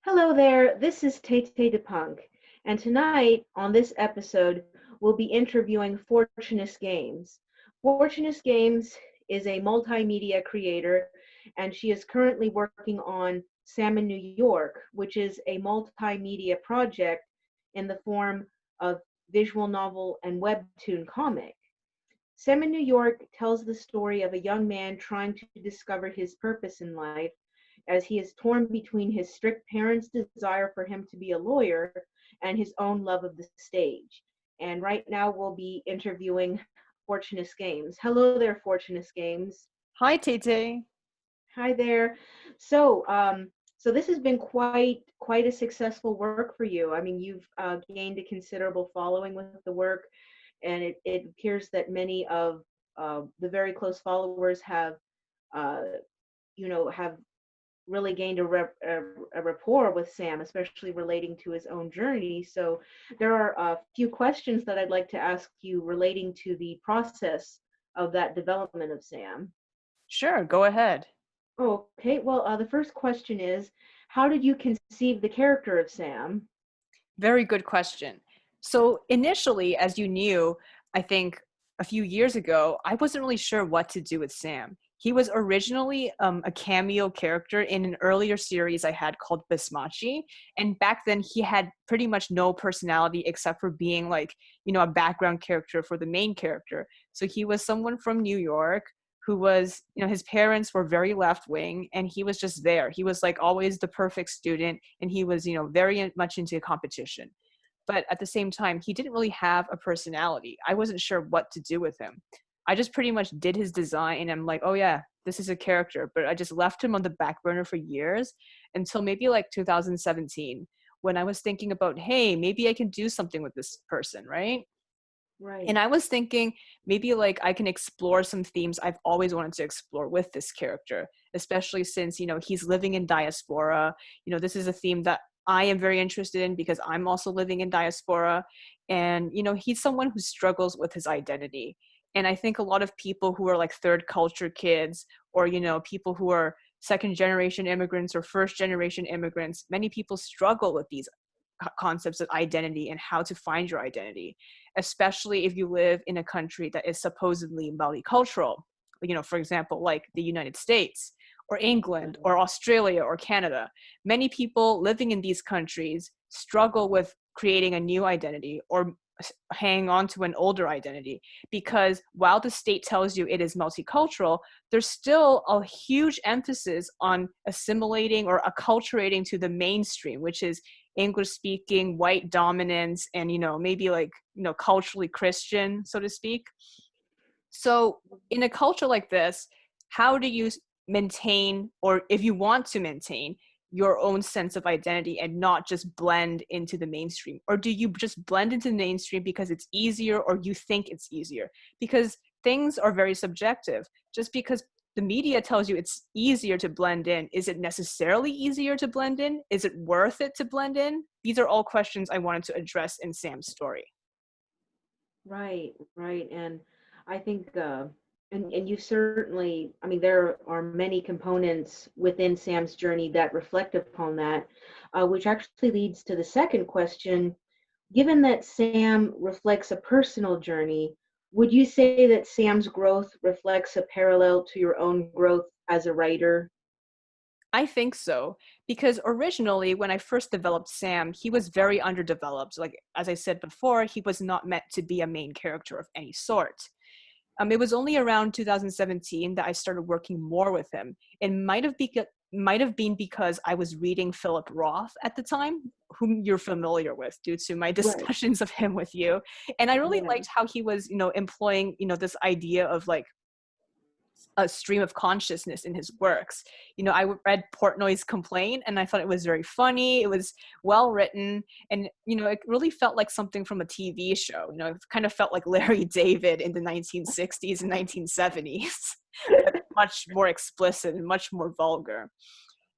Hello there, this is Tete.Depunk, and tonight on this episode, we'll be interviewing Fortunus Games. Fortunus Games is a multimedia creator, and she is currently working on Sam in New York, which is a multimedia project in the form of visual novel and webtoon comic. Sam in New York tells the story of a young man trying to discover his purpose in life as he is torn between his strict parents' desire for him to be a lawyer and his own love of the stage. And right now we'll be interviewing Fortunus Games. Hello there, Fortunus Games. Hi, Tete. Hi there. So this has been quite a successful work for you. I mean, you've gained a considerable following with the work, and it appears that many of the very close followers uh, have really gained a rapport with Sam, especially relating to his own journey. So there are a few questions that I'd like to ask you relating to the process of that development of Sam. Sure, go ahead. Okay, well, the first question is, how did you conceive the character of Sam? Very good question. So, initially, as you knew, I think a few years ago, I wasn't really sure what to do with Sam. He was originally a cameo character in an earlier series I had called Bismachi. And back then, he had pretty much no personality except for being a background character for the main character. So, he was someone from New York who was, his parents were very left wing and he was just there. He was like always the perfect student and he was, very much into competition. But at the same time, he didn't really have a personality. I wasn't sure what to do with him. I just pretty much did his design and I'm like, oh yeah, this is a character. But I just left him on the back burner for years until maybe like 2017 when I was thinking about, hey, maybe I can do something with this person, right? And Right. I was thinking maybe like I can explore some themes I've always wanted to explore with this character, especially since, he's living in diaspora. This is a theme that I am very interested in because I'm also living in diaspora. And, he's someone who struggles with his identity. And I think a lot of people who are like third culture kids or, people who are second generation immigrants or first generation immigrants, many people struggle with these concepts of identity and how to find your identity, especially if you live in a country that is supposedly multicultural, for example, like the United States or England or Australia or Canada. Many people living in these countries struggle with creating a new identity or hang on to an older identity because while the state tells you it is multicultural, there's still a huge emphasis on assimilating or acculturating to the mainstream, which is English speaking, white dominance, and maybe culturally Christian, so to speak. So in a culture like this, how do you maintain, or if you want to maintain, your own sense of identity and not just blend into the mainstream? Or do you just blend into the mainstream because it's easier or you think it's easier? Because things are very subjective. Just because the media tells you it's easier to blend in, is it necessarily easier to blend in? Is it worth it to blend in? These are all questions I wanted to address in Sam's story. Right, right. And I think, and you certainly, I mean, there are many components within Sam's journey that reflect upon that, which actually leads to the second question. Given that Sam reflects a personal journey, would you say that Sam's growth reflects a parallel to your own growth as a writer? I think so, because originally when I first developed Sam, he was very underdeveloped. Like, as I said before, he was not meant to be a main character of any sort. It was only around 2017 that I started working more with him. It might have been because I was reading Philip Roth at the time, whom you're familiar with due to my Right. discussions of him with you. And I really Yeah. liked how he was, employing, this idea of like a stream of consciousness in his works. I read Portnoy's Complaint and I thought it was very funny. It was well written and, it really felt like something from a TV show. It kind of felt like Larry David in the 1960s and 1970s, but much more explicit and much more vulgar.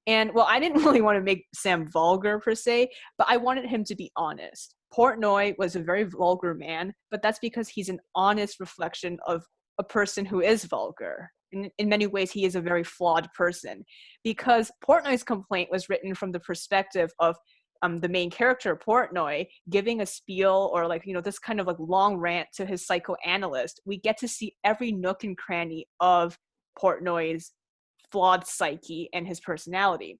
And well, I didn't really want to make Sam vulgar per se, but I wanted him to be honest. Portnoy was a very vulgar man, but that's because he's an honest reflection of a person who is vulgar. in many ways, he is a very flawed person, because Portnoy's complaint was written from the perspective of the main character, Portnoy, giving a spiel or like, this kind of like long rant to his psychoanalyst. We get to see every nook and cranny of Portnoy's flawed psyche and his personality.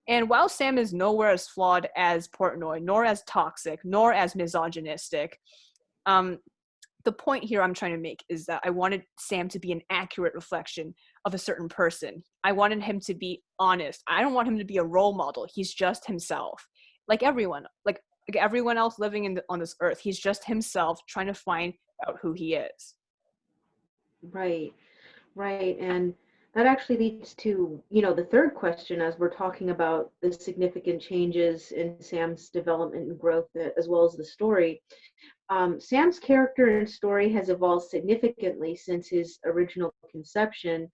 And while Sam is nowhere as flawed as Portnoy, nor as toxic, nor as misogynistic, the point here I'm trying to make is that I wanted Sam to be an accurate reflection of a certain person. I wanted him to be honest. I don't want him to be a role model. He's just himself. Like everyone, like everyone else living on this earth. He's just himself trying to find out who he is. Right, right. And that actually leads to, the third question as we're talking about the significant changes in Sam's development and growth, as well as the story. Sam's character and story has evolved significantly since his original conception.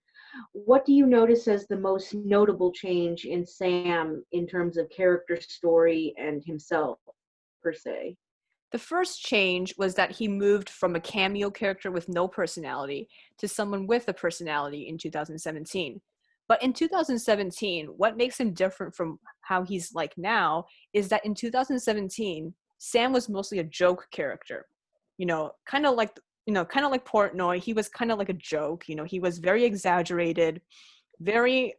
What do you notice as the most notable change in Sam in terms of character, story, and himself, per se? The first change was that he moved from a cameo character with no personality to someone with a personality in 2017. But in 2017, what makes him different from how he's like now is that in 2017, Sam was mostly a joke character. Kind of like Portnoy, he was kind of like a joke. He was very exaggerated, very,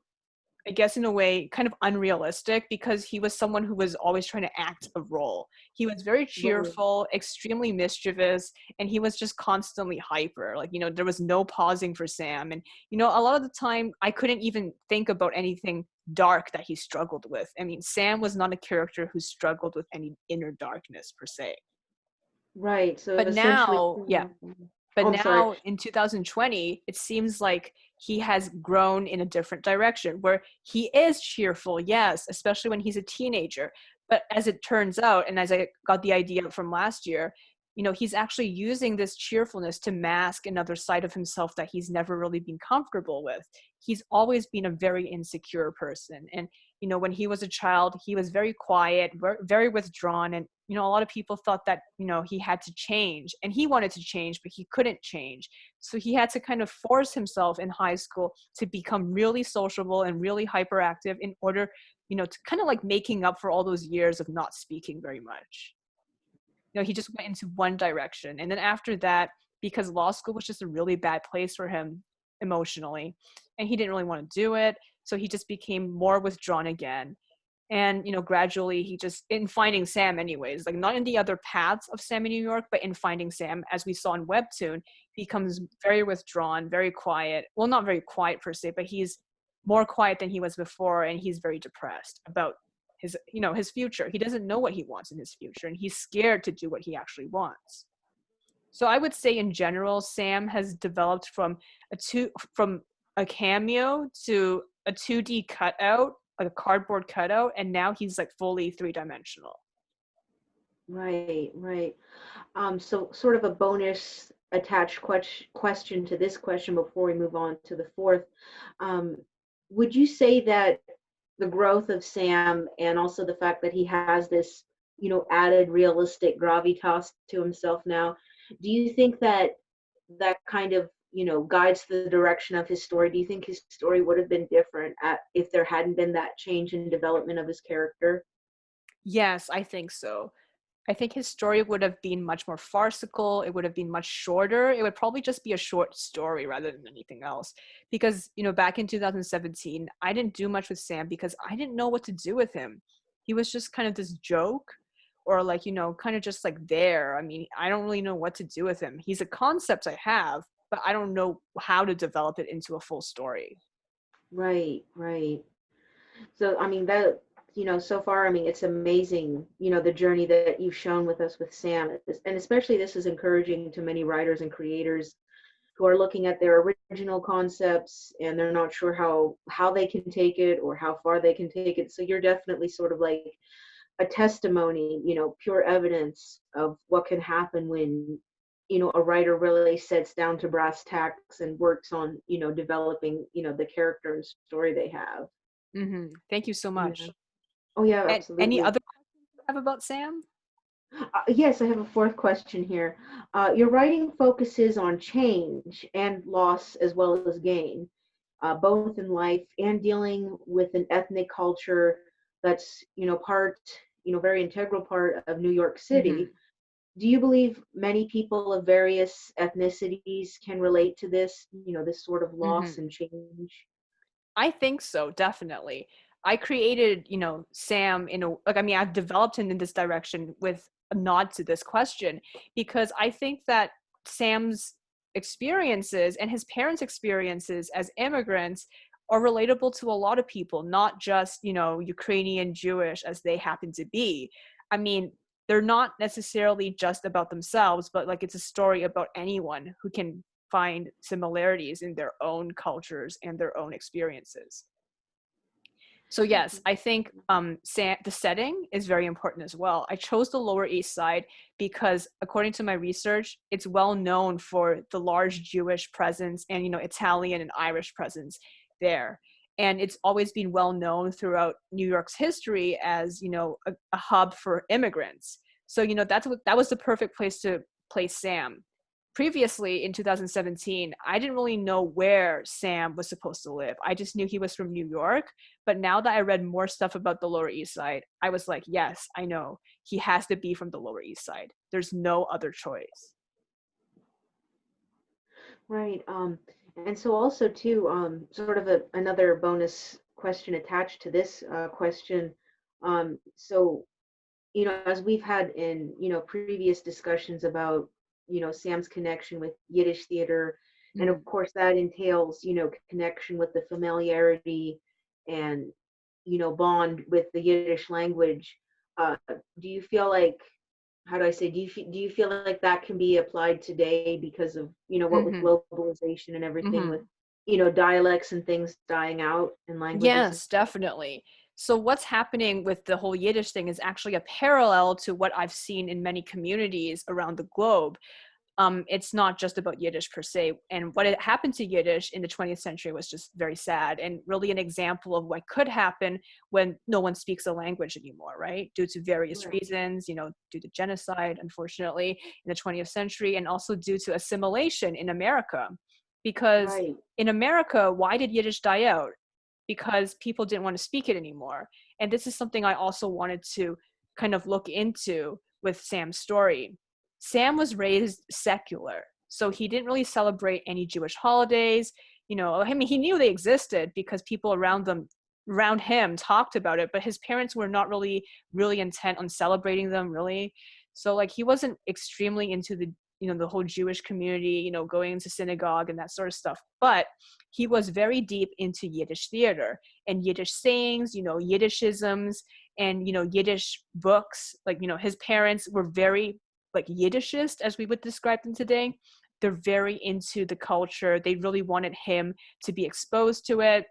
I guess in a way, kind of unrealistic, because he was someone who was always trying to act a role. He was very Right. cheerful, extremely mischievous, and he was just constantly hyper. Like, there was no pausing for Sam. And, a lot of the time, I couldn't even think about anything dark that he struggled with. I mean, Sam was not a character who struggled with any inner darkness per se. Right. So But essentially, now, yeah, oh, but I'm sorry. now in 2020, it seems like he has grown in a different direction where he is cheerful, yes, especially when he's a teenager. But as it turns out, and as I got the idea from last year, he's actually using this cheerfulness to mask another side of himself that he's never really been comfortable with. He's always been a very insecure person. And, when he was a child, he was very quiet, very withdrawn. And, a lot of people thought that, he had to change, and he wanted to change, but he couldn't change. So he had to kind of force himself in high school to become really sociable and really hyperactive in order, to kind of like making up for all those years of not speaking very much. He just went into one direction. And then after that, because law school was just a really bad place for him emotionally, and he didn't really want to do it, so he just became more withdrawn again. And, gradually he just, in Finding Sam anyways, like not in the other paths of Sam in New York, but in Finding Sam, as we saw in Webtoon, becomes very withdrawn, very quiet. Well, not very quiet per se, but he's more quiet than he was before, and he's very depressed about his future. He doesn't know what he wants in his future, and he's scared to do what he actually wants. So I would say in general, Sam has developed from a cameo to a 2D cutout, like a cardboard cutout, and now he's like fully three-dimensional. Right, right. So sort of a bonus attached question to this question before we move on to the fourth. Um, would you say that the growth of Sam and also the fact that he has this, added realistic gravitas to himself now, do you think that that kind of, guides the direction of his story? Do you think his story would have been different if there hadn't been that change in development of his character? Yes, I think so. I think his story would have been much more farcical. It would have been much shorter. It would probably just be a short story rather than anything else. Because, back in 2017, I didn't do much with Sam because I didn't know what to do with him. He was just kind of this joke, or like, kind of just like there. I mean, I don't really know what to do with him. He's a concept I have, but I don't know how to develop it into a full story. Right, right. So, I mean, that, so far, I mean, it's amazing, the journey that you've shown with us with Sam. And especially this is encouraging to many writers and creators who are looking at their original concepts and they're not sure how they can take it or how far they can take it. So you're definitely sort of like a testimony, pure evidence of what can happen when, a writer really sets down to brass tacks and works on, developing, the character and story they have. Thank you so Yeah. much. Oh, yeah, And any absolutely. other questions you have about Sam? Yes, I have a fourth question here. Your writing focuses on change and loss as well as gain, both in life and dealing with an ethnic culture that's, part, very integral part of New York Hmm. City. Do you believe many people of various ethnicities can relate to this, this sort of loss Hmm. and change? I think so, definitely. I created, Sam in a like I mean, I've developed him in this direction with a nod to this question because I think that Sam's experiences and his parents' experiences as immigrants are relatable to a lot of people, not just, Ukrainian Jewish as they happen to be. I mean, they're not necessarily just about themselves, but like it's a story about anyone who can find similarities in their own cultures and their own experiences. So yes, I think the setting is very important as well. I chose the Lower East Side because, according to my research, it's well known for the large Jewish presence and Italian and Irish presence there. And it's always been well known throughout New York's history as a hub for immigrants. So that was the perfect place to place Sam. Previously in 2017, I didn't really know where Sam was supposed to live. I just knew he was from New York, but now that I read more stuff about the Lower East Side, I was like, yes, I know. He has to be from the Lower East Side. There's no other choice. Right. And so also too, sort of another bonus question attached to this question. So, as we've had in, previous discussions about, Sam's connection with Yiddish theater, and Mm-hmm. of course that entails, connection with the familiarity and, bond with the Yiddish language. Do you feel like, how do I say, do you feel like that can be applied today because of, what with Mm-hmm. globalization and everything with, Mm-hmm. dialects and things dying out and languages? Yes, definitely. So what's happening with the whole Yiddish thing is actually a parallel to what I've seen in many communities around the globe. It's not just about Yiddish per se. And what had happened to Yiddish in the 20th century was just very sad and really an example of what could happen when no one speaks a language anymore, right? Due to various Right, reasons, due to genocide, unfortunately, in the 20th century, and also due to assimilation in America. Because right, in America, why did Yiddish die out? Because people didn't want to speak it anymore. And this is something I also wanted to kind of look into with Sam's story. Sam was raised secular, so he didn't really celebrate any Jewish holidays. I mean, he knew they existed because people around him talked about it, but his parents were not really intent on celebrating them, really. So like he wasn't extremely into the whole Jewish community, going to synagogue and that sort of stuff. But he was very deep into Yiddish theater and Yiddish sayings, Yiddishisms, and Yiddish books. Like his parents were very like Yiddishist, as we would describe them today. They're very into the culture. They really wanted him to be exposed to it.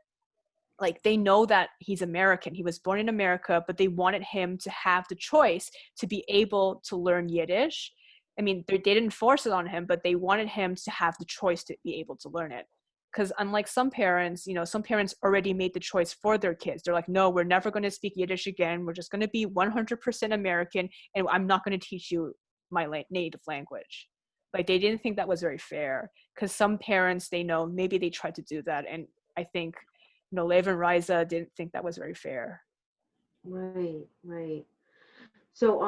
Like they know that he's American. He was born in America, but they wanted him to have the choice to be able to learn Yiddish. I mean, they didn't force it on him, but they wanted him to have the choice to be able to learn it. Because unlike some parents, some parents already made the choice for their kids. They're like, no, we're never going to speak Yiddish again. We're just going to be 100% American, and I'm not going to teach you my native language. Like they didn't think that was very fair. Because some parents, they know maybe they tried to do that, and I think Lev and Riza didn't think that was very fair. right, right. So,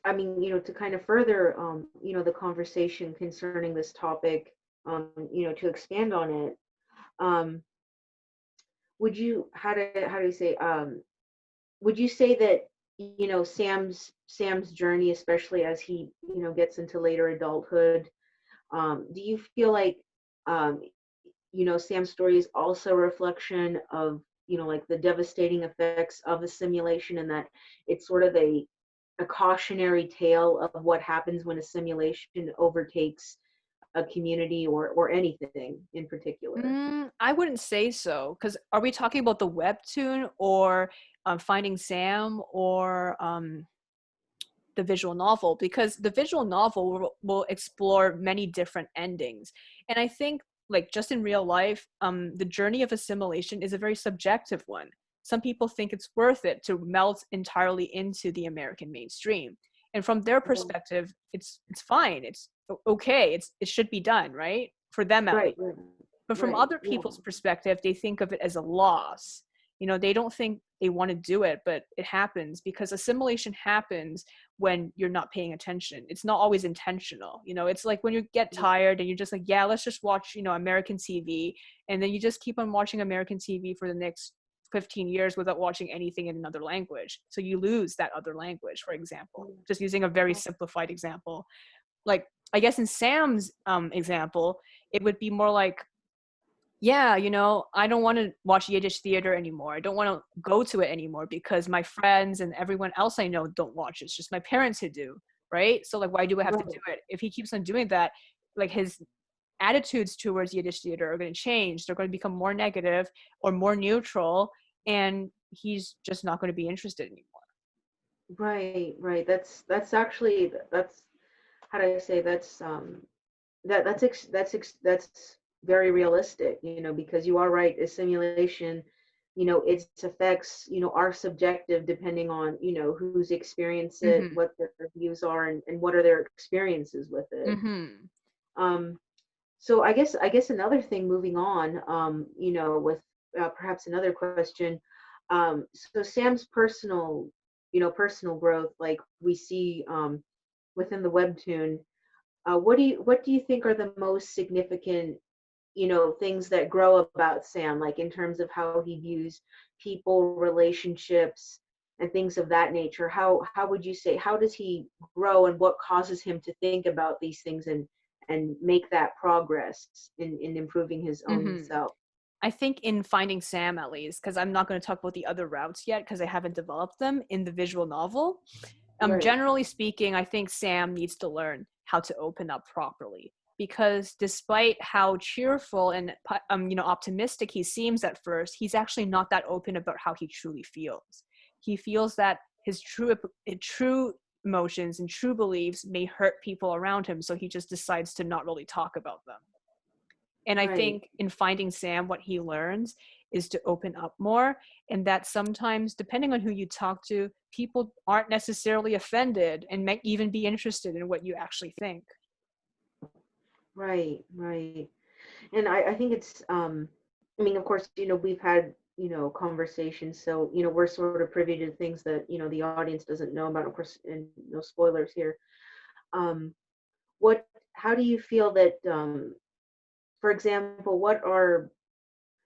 I mean, to kind of further, the conversation concerning this topic, to expand on it, um, would you, how do you say, would you say that, Sam's journey, especially as he, gets into later adulthood, do you feel like, um, Sam's story is also a reflection of, like the devastating effects of assimilation, and that it's sort of a cautionary tale of what happens when assimilation overtakes a community or anything in particular? I wouldn't say so, because are we talking about the webtoon or Finding Sam or the visual novel? Because the visual novel will explore many different endings, and I think like just in real life, the journey of assimilation is a very subjective one. Some people think it's worth it to melt entirely into the American mainstream, And from their perspective, it's fine. It's okay. It should be done, right? For them at least. Right. But from Right. other Yeah. people's perspective, they think of it as a loss. They don't think they want to do it, but it happens because assimilation happens when you're not paying attention. It's not always intentional. It's like when you get tired and you're just like, yeah, let's just watch, American TV. And then you just keep on watching American TV for the next 15 years without watching anything in another language. So you lose that other language, for example, just using a very simplified example. Like, I guess in Sam's example, it would be more like, yeah, I don't want to watch Yiddish theater anymore. I don't want to go to it anymore because my friends and everyone else I know don't watch it. It's just my parents who do, right? So like, why do I have to do it? If he keeps on doing that, like his attitudes towards Yiddish theater are going to change. They're going to become more negative or more neutral, and he's just not going to be interested anymore. Right. That's actually, that's, how do I say, that's very realistic, because you are right. Assimilation, its effects, are subjective depending on, who's experienced it, Mm-hmm. what their views are, and what are their experiences with it. Mm-hmm. Um, so I guess another thing, moving on, with perhaps another question. So Sam's personal growth, like we see within the webtoon. What do you think are the most significant, things that grow about Sam, like in terms of how he views people, relationships, and things of that nature? How would you say, how does he grow, and what causes him to think about these things and make that progress in improving his own Mm-hmm. self? I think in Finding Sam, at least, because I'm not going to talk about the other routes yet because I haven't developed them in the visual novel. Right. Generally speaking, I think Sam needs to learn how to open up properly, because despite how cheerful and optimistic he seems at first, he's actually not that open about how he truly feels. He feels that his true emotions and true beliefs may hurt people around him, so he just decides to not really talk about them. And I Right. think in Finding Sam, what he learns is to open up more, and that sometimes, depending on who you talk to, people aren't necessarily offended and might even be interested in what you actually think. Right. And I think it's, I mean, of course, we've had, conversations, so, we're sort of privy to things that, the audience doesn't know about, of course, and no spoilers here. Um, what, how do you feel that, for example,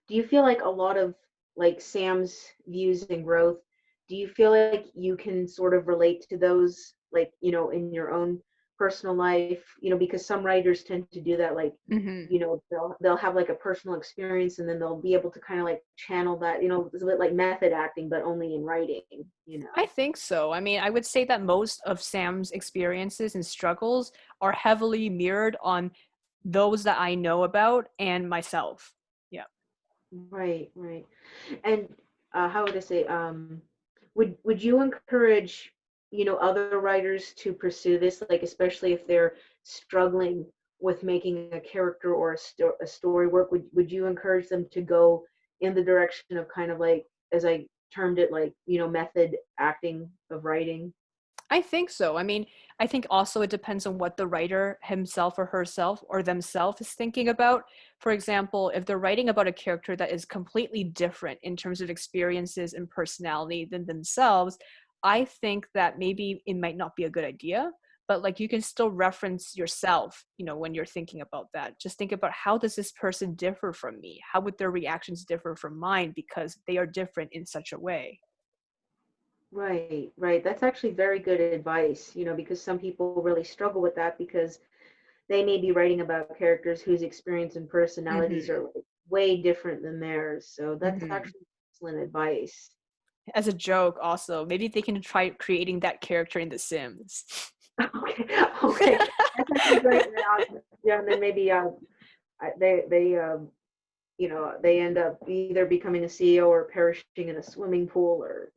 do you feel like a lot of, like, Sam's views and growth, do you feel like you can sort of relate to those, like, in your own personal life? Because some writers tend to do that, like, Mm-hmm. they'll have like a personal experience, and then they'll be able to kind of like channel that, it's a bit like method acting, but only in writing. I think so. I mean, I would say that most of Sam's experiences and struggles are heavily mirrored on those that I know about and myself. Yeah. Right. And how would I say, would you encourage, other writers to pursue this, like especially if they're struggling with making a character or a story work? Would you encourage them to go in the direction of kind of like, as I termed it, like, method acting of writing? I think so. I mean, I think also it depends on what the writer himself or herself or themselves is thinking about. For example, if they're writing about a character that is completely different in terms of experiences and personality than themselves, I think that maybe it might not be a good idea. But like, you can still reference yourself, when you're thinking about that. Just think about, how does this person differ from me? How would their reactions differ from mine, because they are different in such a way? Right. That's actually very good advice, because some people really struggle with that, because they may be writing about characters whose experience and personalities Mm-hmm. are like way different than theirs. So that's Mm-hmm. actually excellent advice. As a joke, also, maybe they can try creating that character in The Sims. Okay. That's actually great. Yeah, and then maybe they end up either becoming a CEO or perishing in a swimming pool, or.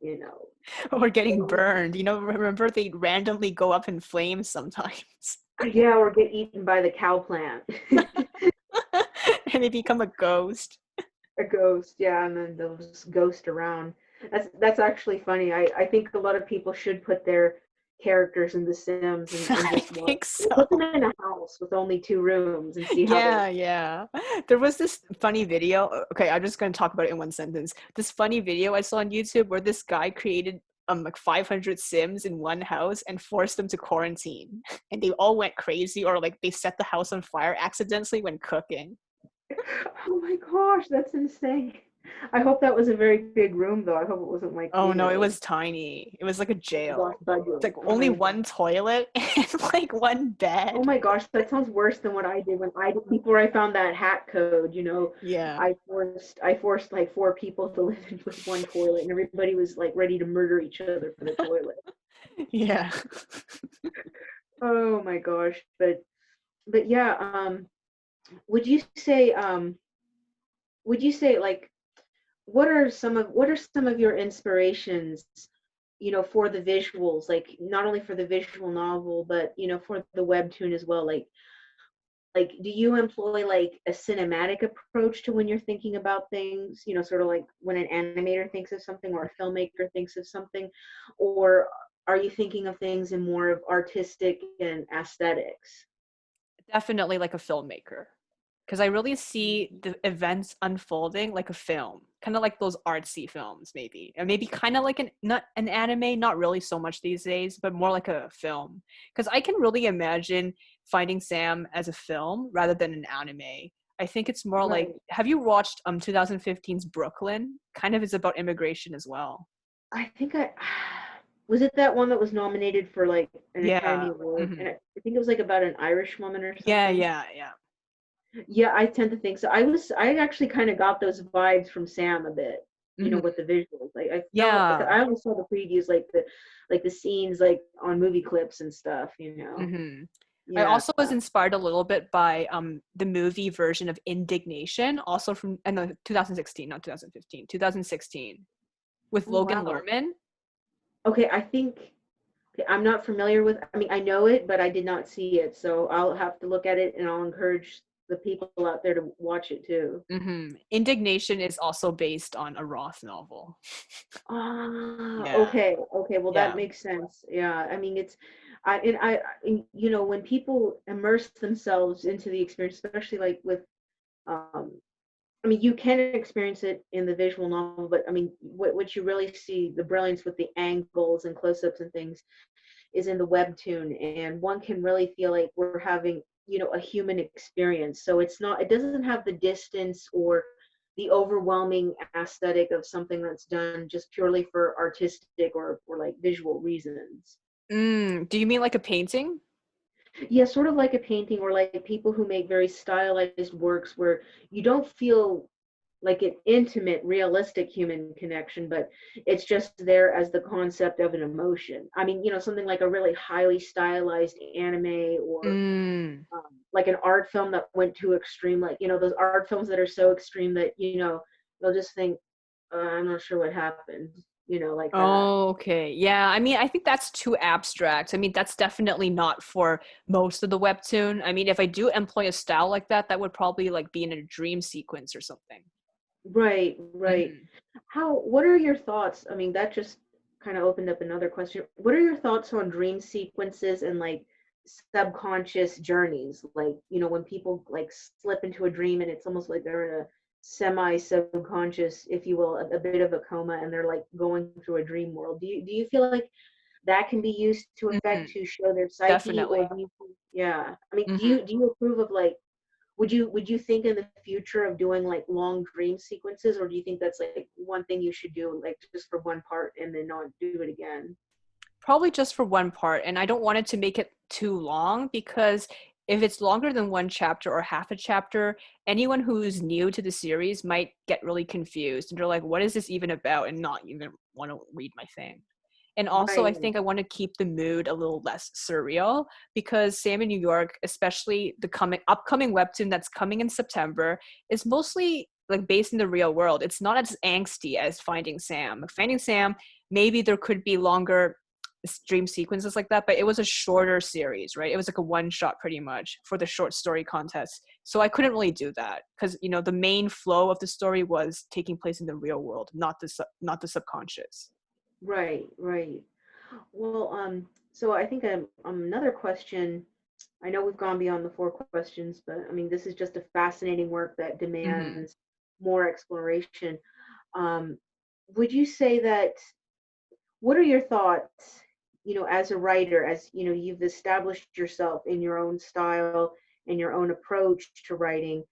Or getting burned. Remember they randomly go up in flames sometimes. Yeah, or get eaten by the cow plant. And they become a ghost. A ghost, yeah, and then they'll just ghost around. That's actually funny. I think a lot of people should put their characters in The Sims and I just watch. think so. Put them in a house with only 2 rooms and see how Yeah, they. yeah. There was this funny video. Okay, I'm just gonna talk about it in one sentence. This funny video I saw on YouTube where this guy created like 500 Sims in one house and forced them to quarantine, and they all went crazy, or like they set the house on fire accidentally when cooking. Oh my gosh, that's insane. I hope that was a very big room though. I hope it wasn't like, Oh no, it was tiny. It was like a oh my gosh, jail. budget. It's like Oh only my one toilet and like one Oh bed. my gosh, that sounds worse than what I did before I found that hack code, Yeah. I forced like 4 people to live in with one toilet and everybody was like ready to murder each other for the toilet. Yeah. Oh my gosh. But yeah, would you say like what are some of your inspirations, for the visuals, like not only for the visual novel, but for the webtoon as well, like do you employ like a cinematic approach to when you're thinking about things, sort of like when an animator thinks of something or a filmmaker thinks of something, or are you thinking of things in more of artistic and aesthetics? Definitely like a filmmaker. Because I really see the events unfolding like a film, kind of like those artsy films, maybe, and maybe kind of like not an anime, not really so much these days, but more like a film. Because I can really imagine Finding Sam as a film rather than an anime. I think it's more like, Right. have you watched 2015's Brooklyn? Kind of is about immigration as well. I think I was it that one that was nominated for like an Academy Yeah. Award, and Hmm. I think it was like about an Irish woman or Yeah, something. yeah, yeah. Yeah, I tend to think so. I actually kind of got those vibes from Sam a bit, Hmm. with the visuals. Like I felt, like Yeah. I only saw the previews, like the scenes, like on movie clips and stuff. Hmm. I Yeah. also was inspired a little bit by the movie version of Indignation, also from and no, 2016, not 2015, 2016, with Oh Logan wow. Lerman. Okay, I think okay, I'm not familiar with. I mean, I know it, but I did not see it, so I'll have to look at it, and I'll encourage the people out there to watch it too. Indignation is also based on a Roth novel. Ah, Yeah, okay, okay. Well, that yeah. makes sense. Yeah, I mean, when people immerse themselves into the experience, especially like with, um, I mean, you can experience it in the visual novel, but I mean, what you really see the brilliance with the angles and close-ups and things is in the webtoon, and one can really feel like we're having, a human experience. So it doesn't have the distance or the overwhelming aesthetic of something that's done just purely for artistic or like visual reasons. Do you mean like a painting? Yeah, sort of like a painting, or like people who make very stylized works where you don't feel like an intimate, realistic human connection, but it's just there as the concept of an emotion. I mean, something like a really highly stylized anime, or Mm. like an art film that went too extreme, like, those art films that are so extreme that, they'll just think, I'm not sure what happened, like that. Oh, okay. Yeah, I mean, I think that's too abstract. I mean, that's definitely not for most of the webtoon. I mean, if I do employ a style like that, that would probably like be in a dream sequence or something. Right, right. Hmm. What are your thoughts? I mean, that just kind of opened up another question. What are your thoughts on dream sequences and like subconscious journeys? Like, when people like slip into a dream and it's almost like they're in a semi subconscious, if you will, a bit of a coma, and they're like going through a dream world. Do you feel like that can be used to Hmm. affect to show their psyche, or Definitely. do you yeah. I mean, do Hmm. you do you approve of like would you think in the future of doing like long dream sequences, or do you think that's like one thing you should do like just for one part and then not do it again? Probably just for one part, and I don't want it to make it too long because if it's longer than one chapter or half a chapter, anyone who's new to the series might get really confused and they're like, what is this even about? And not even want to read my thing. And also, I Right, think I want to keep the mood a little less surreal because Sam in New York, especially the upcoming webtoon that's coming in September, is mostly like based in the real world. It's not as angsty as Finding Sam. Finding Sam, maybe there could be longer dream sequences like that, but it was a shorter series, right? It was like a one shot pretty much for the short story contest. So I couldn't really do that because the main flow of the story was taking place in the real world, not the subconscious. right, right. Well, so I think another question. I know we've gone beyond the four questions, but I mean, this is just a fascinating work that Mm-hmm. demands more exploration. Um, would you say that, what are your thoughts, as a writer, as you've established yourself in your own style and your own approach to writing?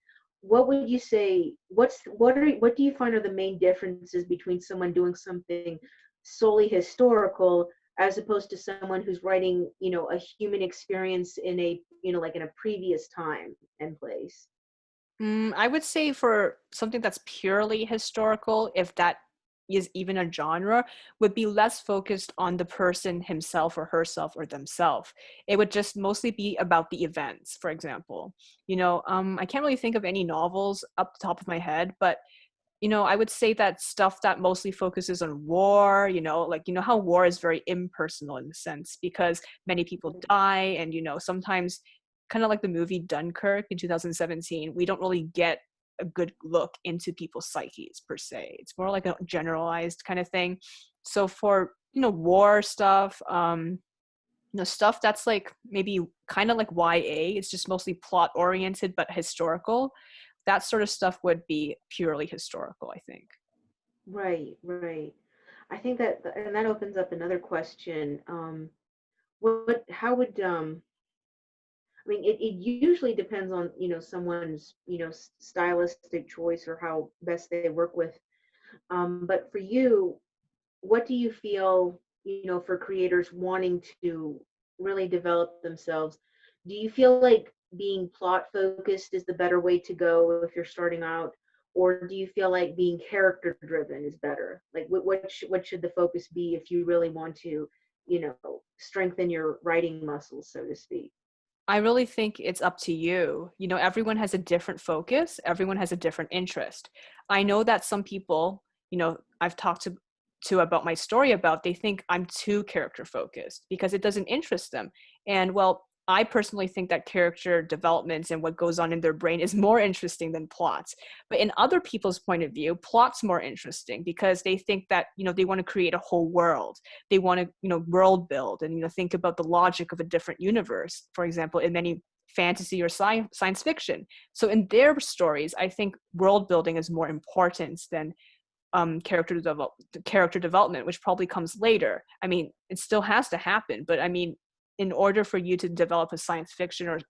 What would you say, what do you find are the main differences between someone doing something solely historical as opposed to someone who's writing, a human experience in a, like in a previous time and place? I would say for something that's purely historical, if that is even a genre, would be less focused on the person himself or herself or themselves. It would just mostly be about the events, for example. I can't really think of any novels up the top of my head, but I would say that stuff that mostly focuses on war, like, how war is very impersonal in the sense because many people die. And, sometimes, kind of like the movie Dunkirk in 2017, we don't really get a good look into people's psyches per se. It's more like a generalized kind of thing. So for, war stuff, stuff that's like maybe kind of like YA, it's just mostly plot oriented but historical. That sort of stuff would be purely historical, I think. Right, right. I think that, and that opens up another question. How would, I mean, it usually depends on, someone's, stylistic choice or how best they work with. But for you, what do you feel, for creators wanting to really develop themselves? Do you feel like being plot focused is the better way to go if you're starting out? Or do you feel like being character driven is better? Like what should the focus be if you really want to, strengthen your writing muscles, so to speak? I really think it's up to you. Everyone has a different focus, everyone has a different interest. I know that some people, I've talked to about my story about, they think I'm too character focused because it doesn't interest them. And well, I personally think that character development and what goes on in their brain is more interesting than plots. But in other people's point of view, plot's more interesting because they think that, they want to create a whole world. They want to, world build and, think about the logic of a different universe, for example, in many fantasy or science fiction. So in their stories, I think world building is more important than character development, which probably comes later. I mean, it still has to happen, but I mean, in order for you to develop a science fiction or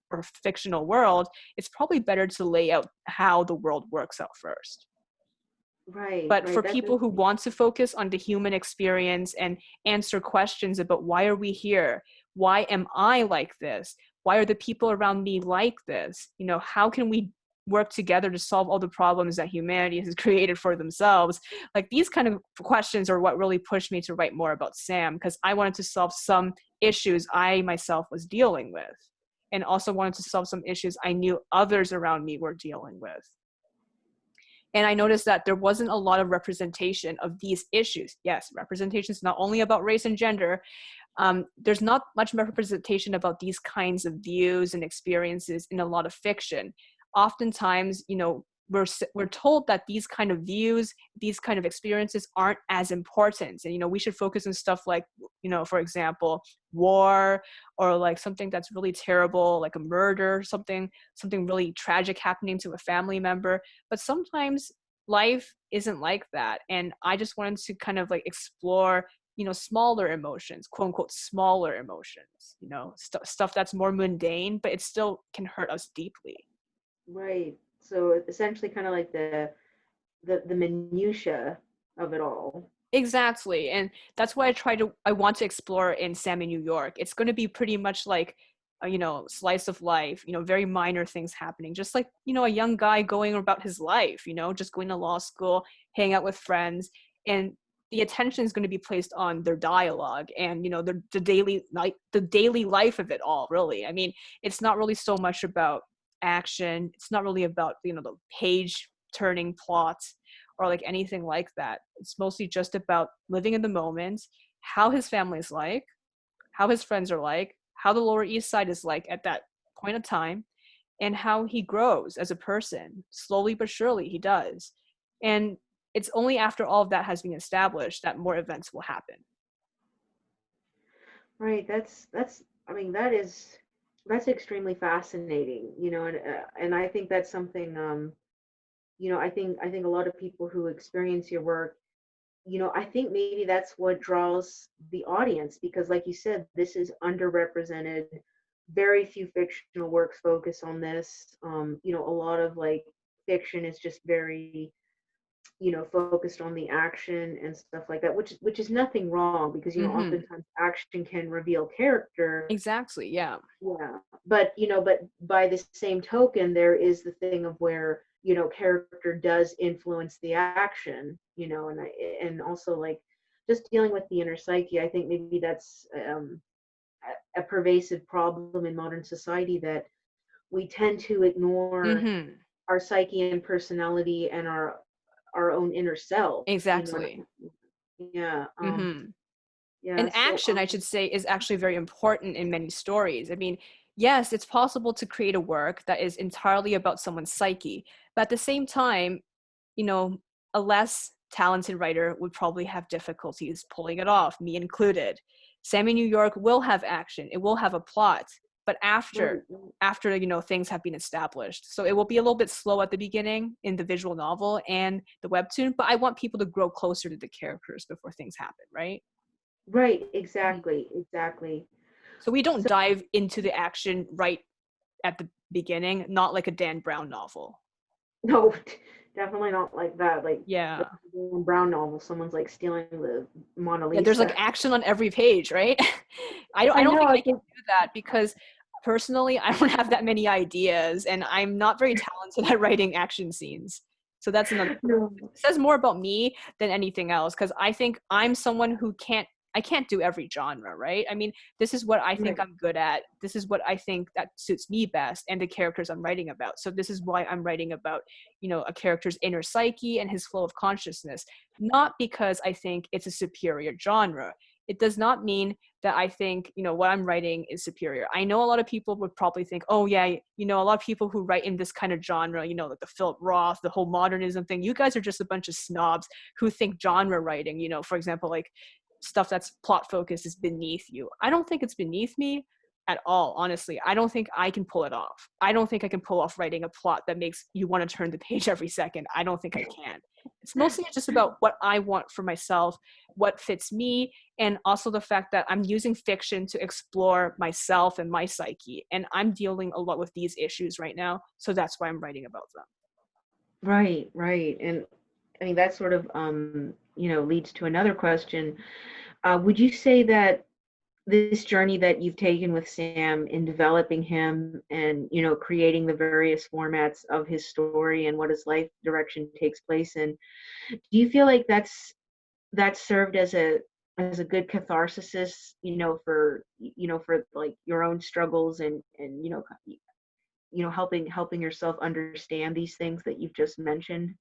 fictional world, it's probably better to lay out how the world works out first. Right, But right. for people who want to focus on the human experience and answer questions about why are we here? Why am I like this? Why are the people around me like this? How can we work together to solve all the problems that humanity has created for themselves? Like these kind of questions are what really pushed me to write more about Sam, because I wanted to solve some issues I myself was dealing with, and also wanted to solve some issues I knew others around me were dealing with. And I noticed that there wasn't a lot of representation of these issues. Yes, representation is not only about race and gender. There's not much representation about these kinds of views and experiences in a lot of fiction. Oftentimes, we're told that these kind of views, these kind of experiences aren't as important, and we should focus on stuff like, for example, war, or like something that's really terrible, like a murder, something really tragic happening to a family member. But sometimes life isn't like that, and I just wanted to kind of like explore smaller emotions, quote unquote smaller emotions, stuff that's more mundane, but it still can hurt us deeply. Right. So essentially kind of like the minutia of it all. Exactly. And that's why I want to explore in Sam in New York. It's going to be pretty much like a, slice of life, very minor things happening, just like, a young guy going about his life, just going to law school, hang out with friends. And the attention is going to be placed on their dialogue and, the daily life of it all, really. I mean, it's not really so much about action. It's not really about, the page turning plots or like anything like that. It's mostly just about living in the moment, how his family is like, how his friends are like, how the Lower East Side is like at that point of time, and how he grows as a person. Slowly but surely, he does. And it's only after all of that has been established that more events will happen. Right. That's. I mean, that's extremely fascinating. And I think that's something. I think a lot of people who experience your work, I think maybe that's what draws the audience because, like you said, this is underrepresented. Very few fictional works focus on this. A lot of like fiction is just very, focused on the action and stuff like that, which is nothing wrong because, Mm-hmm. oftentimes action can reveal character. Exactly. Yeah. Yeah. But by the same token, there is the thing of where, character does influence the action, and also like just dealing with the inner psyche. I think maybe that's a pervasive problem in modern society that we tend to ignore Mm-hmm. our psyche and personality and our own inner self, Exactly. yeah. Mm-hmm. Yeah, And so action, I should say, is actually very important in many stories. I mean, yes, it's possible to create a work that is entirely about someone's psyche, but at the same time, you know, a less talented writer would probably have difficulties pulling it off, me included. Sammy New York will have action, it will have a plot, but right, after things have been established. So it will be a little bit slow at the beginning in the visual novel and the webtoon, but I want people to grow closer to the characters before things happen, right? right, Mhm. exactly. So we don't So dive into the action right at the beginning, not like a Dan Brown novel. no, definitely not like that. Like Yeah. a Brown novel, someone's like stealing the Mona Yeah, there's like Lisa. action on every page, right? I I don't know. think I I can think do that because personally I don't have that many ideas and I'm not very talented at writing action scenes. So that's another no. it says more about me than anything else because I think I'm someone who I can't do every genre, right? I mean, this is what I think Right, I'm good at. This is what I think that suits me best and the characters I'm writing about. So this is why I'm writing about, a character's inner psyche and his flow of consciousness, not because I think it's a superior genre. It does not mean that I think, what I'm writing is superior. I know a lot of people would probably think, oh yeah, a lot of people who write in this kind of genre, like the Philip Roth, the whole modernism thing, you guys are just a bunch of snobs who think genre writing, for example, like stuff that's plot focused is beneath you. I don't think it's beneath me at all, honestly. I don't think I can pull it off. I don't think I can pull off writing a plot that makes you want to turn the page every second. I don't think I can. It's mostly just about what I want for myself, what fits me, and also the fact that I'm using fiction to explore myself and my psyche. And I'm dealing a lot with these issues right now. So that's why I'm writing about them. right. And I mean that sort of leads to another question. Would you say that this journey that you've taken with Sam in developing him and creating the various formats of his story and what his life direction takes place in, do you feel like that's served as a good catharsis, for like your own struggles and helping yourself understand these things that you've just mentioned?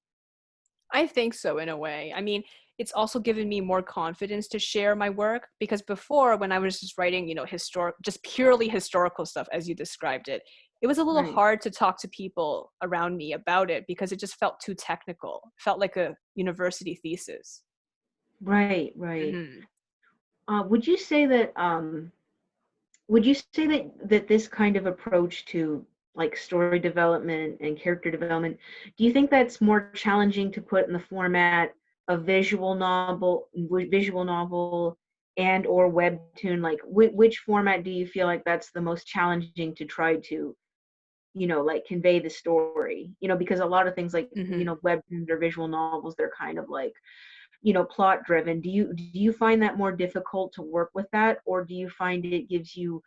I think so in a way. I mean, it's also given me more confidence to share my work because before when I was just writing, just purely historical stuff as you described it, it was a little Right, hard to talk to people around me about it because it just felt too technical. It felt like a university thesis. right. Hmm. Uh, would you say that um, would you say that this kind of approach to like story development and character development, do you think that's more challenging to put in the format of visual novel and or webtoon? Like which format do you feel like that's the most challenging to try to, like convey the story? Because a lot of things like, Hmm. webtoons or visual novels, they're kind of like, plot driven. Do you find that more difficult to work with that, or do you find it gives you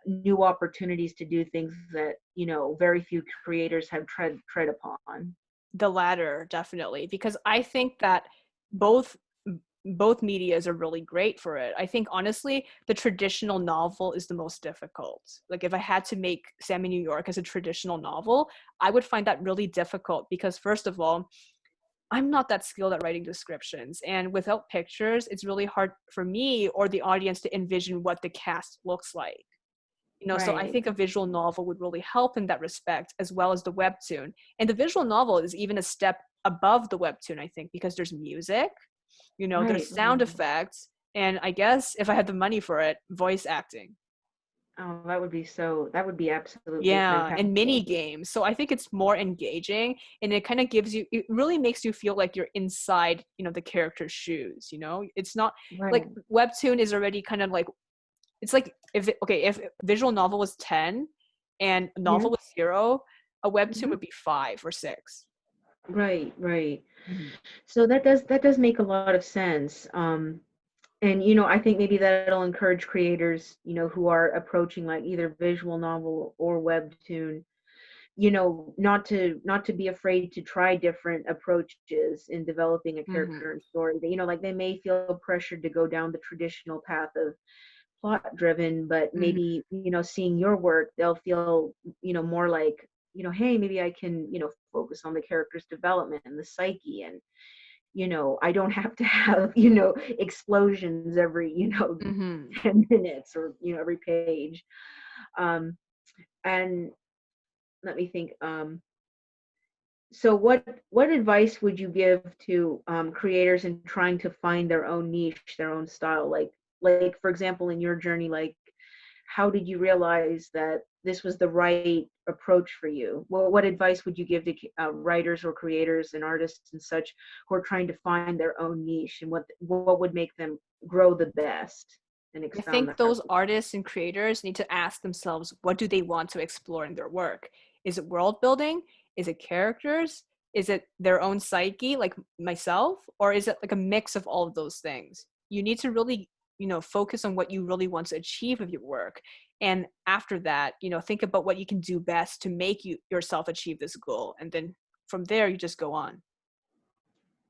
new opportunities to do things that very few creators have tread upon? The latter, definitely, because I think that both both medias are really great for it. I think honestly, the traditional novel is the most difficult. Like if I had to make Sammy New York as a traditional novel, I would find that really difficult because first of all, I'm not that skilled at writing descriptions. And without pictures, it's really hard for me or the audience to envision what the cast looks like. So I Right, think a visual novel would really help in that respect, as well as the webtoon. And the visual novel is even a step above the webtoon, I think, because there's music, there's right, sound effects, And I guess if I had the money for it, voice acting. Oh, that would be absolutely Yeah, and mini fantastic. games. So I think it's more engaging, and it kind of gives you, it really makes you feel like you're inside, the character's shoes, It's not like Right. webtoon is already kind of like, it's like if visual novel was 10 and Yeah. novel was 0, a webtoon Mhm. would be 5 or 6. Right, right. Mhm. So that does make a lot of sense. And I think maybe that'll encourage creators, who are approaching like either visual novel or webtoon, not to be afraid to try different approaches in developing a Mhm. character and story. They, like they may feel pressured to go down the traditional path of plot driven, but Mhm. maybe, seeing your work, they'll feel, more like, hey, maybe I can, focus on the character's development and the psyche, and I don't have to have, explosions every, Mhm. 10 minutes, or, every page. And let me think. So what advice would you give to creators in trying to find their own niche, their own style? Like for example, in your journey, like how did you realize that this was the right approach for you? Well, what advice would you give to writers or creators and artists and such who are trying to find their own niche, and what would make them grow the best and I expound think their? those artists and creators need to ask themselves, what do they want to explore in their work? Is it world building? Is it characters? Is it their own psyche, like myself? Or is it like a mix of all of those things? You need to really, focus on what you really want to achieve with your work. And after that, think about what you can do best to make yourself achieve this goal. And then from there, you just go on.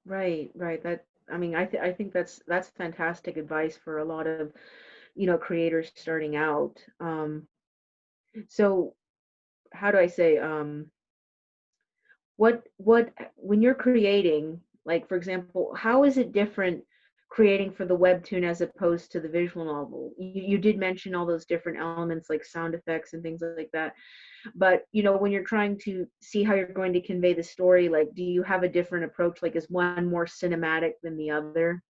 Right, right. That, I mean, I think that's fantastic advice for a lot of, creators starting out. So how do I say, what when you're creating, like for example, how is it different creating for the webtoon as opposed to the visual novel? You did mention all those different elements like sound effects and things like that, but when you're trying to see how you're going to convey the story, like do you have a different approach? Like is one more cinematic than the other?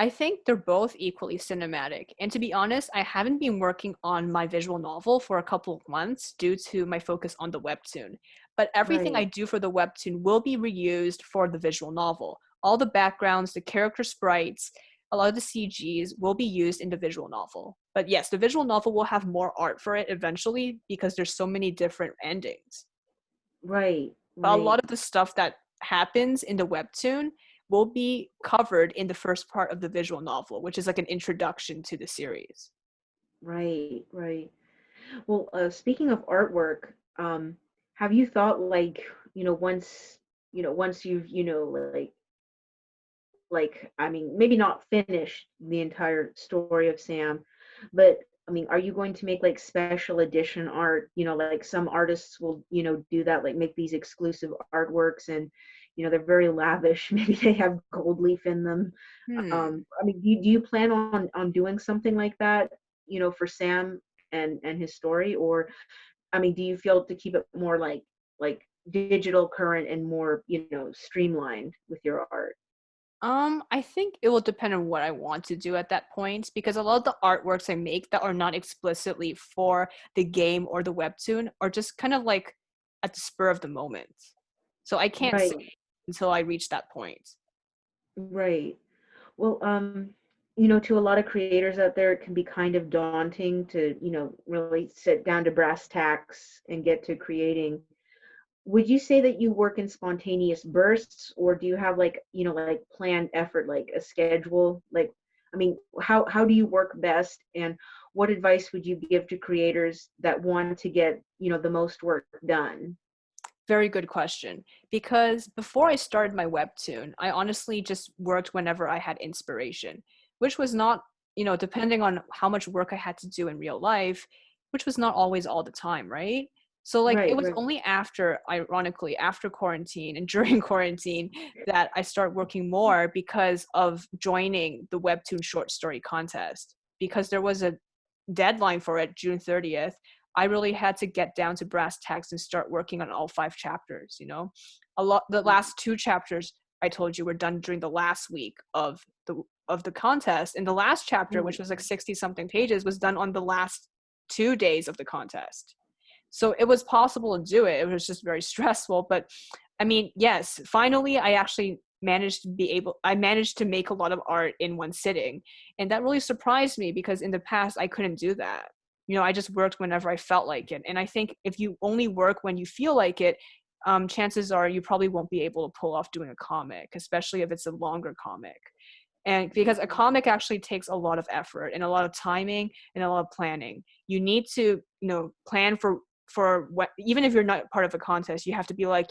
I think they're both equally cinematic. And to be honest, I haven't been working on my visual novel for a couple of months due to my focus on the webtoon. But everything I Right. do for the webtoon will be reused for the visual novel. All the backgrounds, the character sprites, a lot of the CGs will be used in the visual novel. But yes, the visual novel will have more art for it eventually because there's so many different endings. Right, But a lot right, of the stuff that happens in the webtoon will be covered in the first part of the visual novel, which is like an introduction to the series. right, right. Well, speaking of artwork, have you thought like, once you've, like, I mean, maybe not finish the entire story of Sam, but I mean, are you going to make like special edition art? Like some artists will, do that, like make these exclusive artworks, and they're very lavish. Maybe they have gold leaf in them. Hmm. I mean, do you plan on doing something like that, for Sam and his story, or I mean, do you feel to keep it more like digital, current, and more, streamlined with your art? I think it will depend on what I want to do at that point because a lot of the artworks I make that are not explicitly for the game or the webtoon are just kind of like at the spur of the moment. So I can't say Right, until I reach that point. right. Well, to a lot of creators out there, it can be kind of daunting to, really sit down to brass tacks and get to creating. Would you say that you work in spontaneous bursts, or do you have like, like planned effort, like a schedule? Like, I mean, how do you work best, and what advice would you give to creators that want to get, the most work done? Very good question. Because before I started my webtoon, I honestly just worked whenever I had inspiration, which was not, depending on how much work I had to do in real life, which was not always all the time, right? So, like, it Right, was right, only after, ironically, after quarantine and during quarantine that I started working more because of joining the webtoon short story contest. Because there was a deadline for it, June 30th, I really had to get down to brass tacks and start working on all 5 chapters. The last 2 chapters I told you were done during the last week of of the contest, and the last chapter, Mm. which was like 60 something pages, was done on the last 2 days of the contest. So it was possible to do it. It was just very stressful. But I mean, yes, finally I actually I managed to make a lot of art in one sitting. And that really surprised me, because in the past I couldn't do that. I just worked whenever I felt like it. And I think if you only work when you feel like it, chances are you probably won't be able to pull off doing a comic, especially if it's a longer comic. And because a comic actually takes a lot of effort and a lot of timing and a lot of planning. You need to, plan for what, even if you're not part of a contest, you have to be like,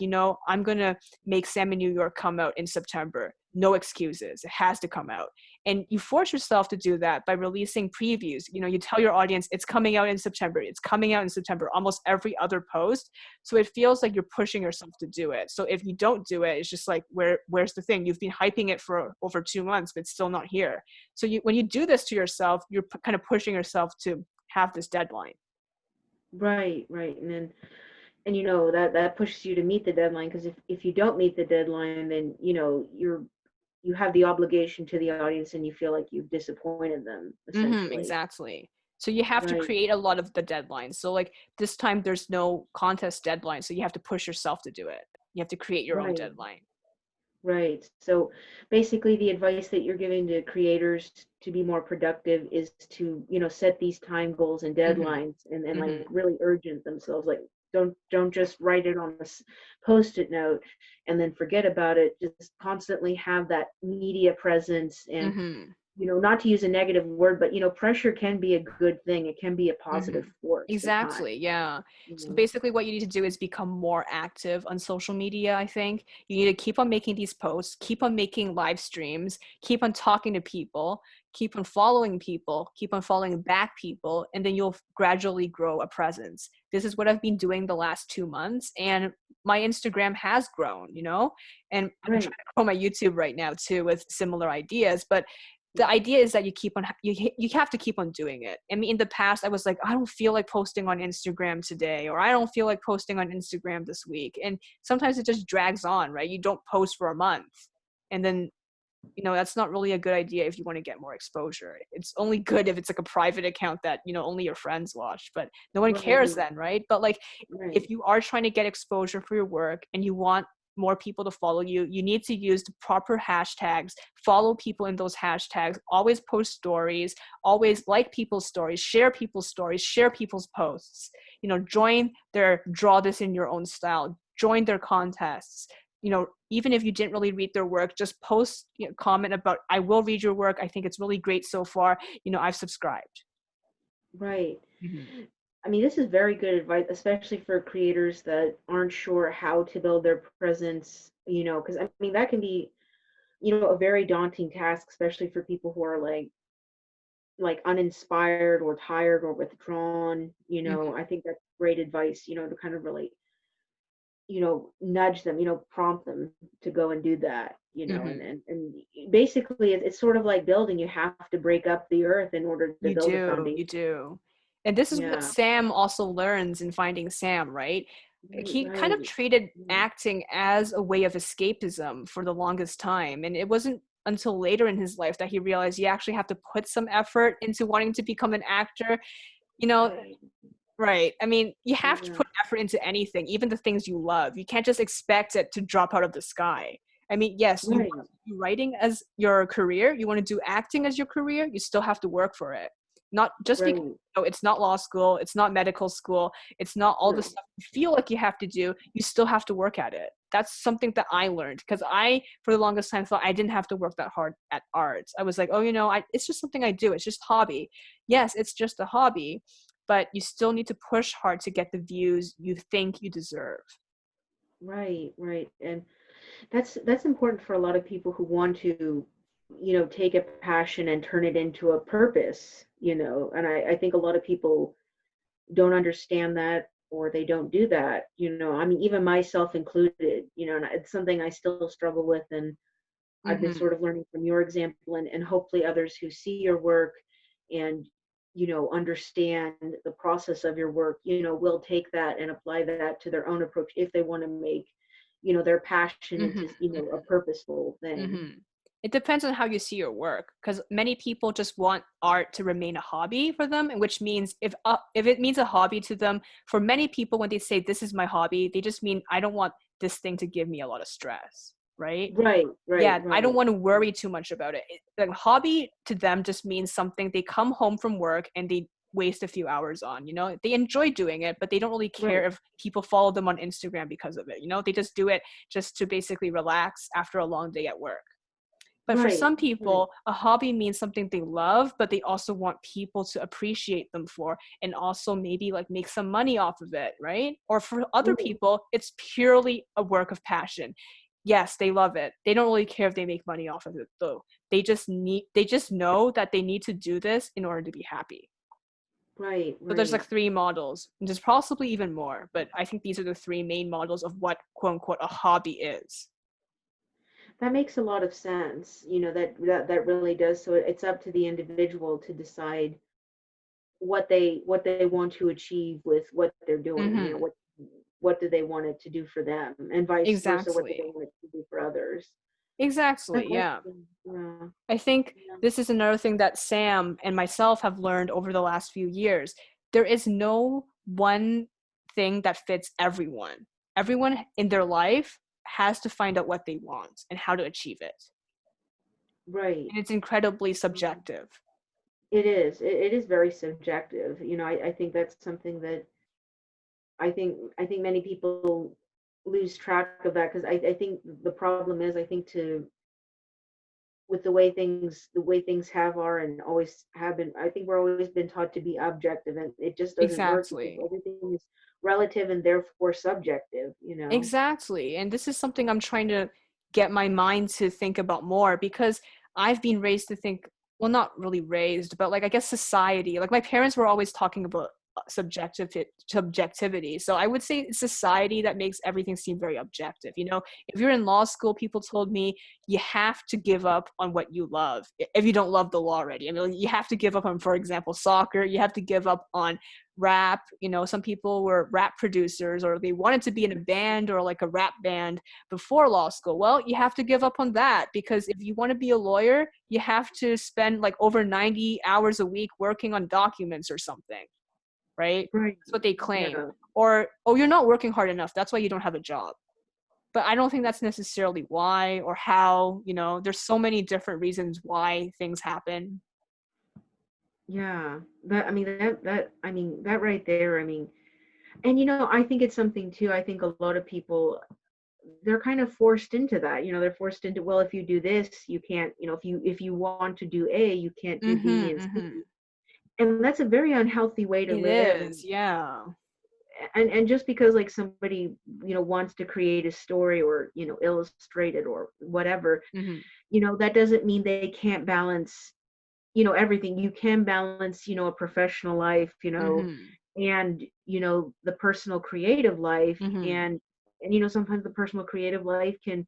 I'm going to make Sam in New York come out in September. No excuses. It has to come out. And you force yourself to do that by releasing previews. You tell your audience it's coming out in September. It's coming out in September, almost every other post. So it feels like you're pushing yourself to do it. So if you don't do it, it's just like, where's the thing? You've been hyping it for over 2 months, but it's still not here. So when you do this to yourself, you're kind of pushing yourself to have this deadline. Right, right. And that pushes you to meet the deadline, because if you don't meet the deadline, then you have the obligation to the audience, and you feel like you've disappointed them, essentially. Exactly. So you have to Right. create a lot of the deadlines. So like this time there's no contest deadline, so you have to push yourself to do it. You have to create your own Right. deadline. Right. So basically, the advice that you're giving to creators to be more productive is to, set these time goals and Mm-hmm. deadlines, and like Mm-hmm. really urgent themselves. Like, don't just write it on a post-it note and then forget about it. Just constantly have that media presence, and Mm-hmm. not to use a negative word, but pressure can be a good thing. It can be a Mm-hmm. positive force at times. Exactly. Yeah. You So know? basically what you need to do is become more active on social media, I think. You need to keep on making these posts, keep on making live streams, keep on talking to people, keep on following back people, and then you'll gradually grow a presence. This is what I've been doing the last 2 months, and my Instagram has grown, and I'm trying Right. to grow my YouTube right now too with similar ideas, but the idea is that you have to keep on doing it. I mean, in the past I was like, I don't feel like posting on Instagram today, or I don't feel like posting on Instagram this week, and sometimes it just drags on, right? You don't post for a month, and then that's not really a good idea if you want to get more exposure. It's only good if it's like a private account that only your friends watch, but no one cares Right. then, right? But like, Right. if you are trying to get exposure for your work and you want more people to follow you, you need to use the proper hashtags, follow people in those hashtags, always post stories, always like people's stories, share people's posts, join their draw this in your own style, join their contests. Even if you didn't really read their work, just post, comment about, I will read your work. I think it's really great so far. I've subscribed. Right. Mm-hmm. I mean, this is very good advice, especially for creators that aren't sure how to build their presence, because I mean, that can be, a very daunting task, especially for people who are like uninspired or tired or withdrawn. Mm-hmm. I think that's great advice, to kind of really, nudge them, prompt them to go and do that, Mm-hmm. and basically it's sort of like building. You have to break up the earth in order to build a You foundation. do. And this is what Yeah. Sam also learns in Finding Sam, right? Right. He kind of Right. treated Right. acting as a way of escapism for the longest time. And it wasn't until later in his life that he realized you actually have to put some effort into wanting to become an actor. You know, Right. Right. I mean, you have to Yeah. put effort into anything, even the things you love. You can't just expect it to drop out of the sky. I mean, yes, you Right. want to do writing as your career, you want to do acting as your career, you still have to work for it. Not just because Right. it's not law school, it's not medical school, it's not all the Right. stuff you feel like you have to do, you still have to work at it. That's something that I learned, because I, for the longest time, thought I didn't have to work that hard at art. I was like, oh, it's just something I do. It's just hobby. Yes, it's just a hobby, but you still need to push hard to get the views you think you deserve. Right. Right. And that's important for a lot of people who want to, take a passion and turn it into a purpose, and I think a lot of people don't understand that, or they don't do that, I mean, even myself included, and it's something I still struggle with, and I've been Mm-hmm. sort of learning from your example, and hopefully others who see your work and understand the process of your work, will take that and apply that to their own approach if they want to make their passion into Mm-hmm. a purposeful thing. Mm-hmm. It depends on how you see your work, because many people just want art to remain a hobby for them, and which means if it means a hobby to them, for many people when they say this is my hobby, they just mean I don't want this thing to give me a lot of stress, right? Right, right, Yeah, I right, don't want to worry too much about it. Like hobby to them just means something they come home from work and they waste a few hours on, they enjoy doing it, but they don't really care right, if people follow them on Instagram because of it, they just do it just to basically relax after a long day at work. But for right, some right, people, a hobby means something they love, but they also want people to appreciate them for, and also maybe like make some money off of it, right? Or for other right, people, it's purely a work of passion. Yes, they love it. They don't really care if they make money off of it though. They just know that they need to do this in order to be happy. right, So there's right. like three models. And there's possibly even more, but I think these are the three main models of what quote unquote a hobby is. That makes a lot of sense. That really does. So it's up to the individual to decide what they want to achieve with what they're doing. Mm-hmm. What do they want it to do for them, and vice versa. What do they Exactly. want it to do for others? Exactly. That's Yeah. yeah, I think yeah. this is another thing that Sam and myself have learned over the last few years. There is no one thing that fits everyone. Everyone in their life has to find out what they want and how to achieve it. Right. And it's incredibly Um, subjective. it is. It is very subjective. I think that's something that I think many people lose track of that, because I think the problem is, I think, to with the way things have are and always have been, I think we're always been taught to be objective, and it just doesn't work because Exactly. everything is relative and therefore subjective. Exactly. And this is something I'm trying to get my mind to think about more because I've been raised to think, well, not really raised, but like I guess society, like my parents were always talking about subjectivity. So I would say it's society that makes everything seem very objective. If you're in law school, people told me you have to give up on what you love if you don't love the law already. I mean, you have to give up on, for example, soccer. You have to give up on rap. Some people were rap producers or they wanted to be in a band or like a rap band before law school. Well, you have to give up on that because if you want to be a lawyer, you have to spend like over 90 hours a week working on documents or something, right? Right. That's what they claim. Yeah. Or, oh, you're not working hard enough, that's why you don't have a job. But I don't think that's necessarily why or how. There's so many different reasons why things happen. Yeah. That right there, and I think it's something too. I think a lot of people, they're kind of forced into that. They're forced into, well, if you do this, you can't, if you want to do A, you can't do B Mm-hmm, and C. mm-hmm. And that's a very unhealthy way to It live. And is, yeah. and just because like somebody wants to create a story or illustrate it or whatever, Mm-hmm, that doesn't mean they can't balance everything. You can balance a professional life, mm-hmm, and the personal creative life, mm-hmm. and sometimes the personal creative life can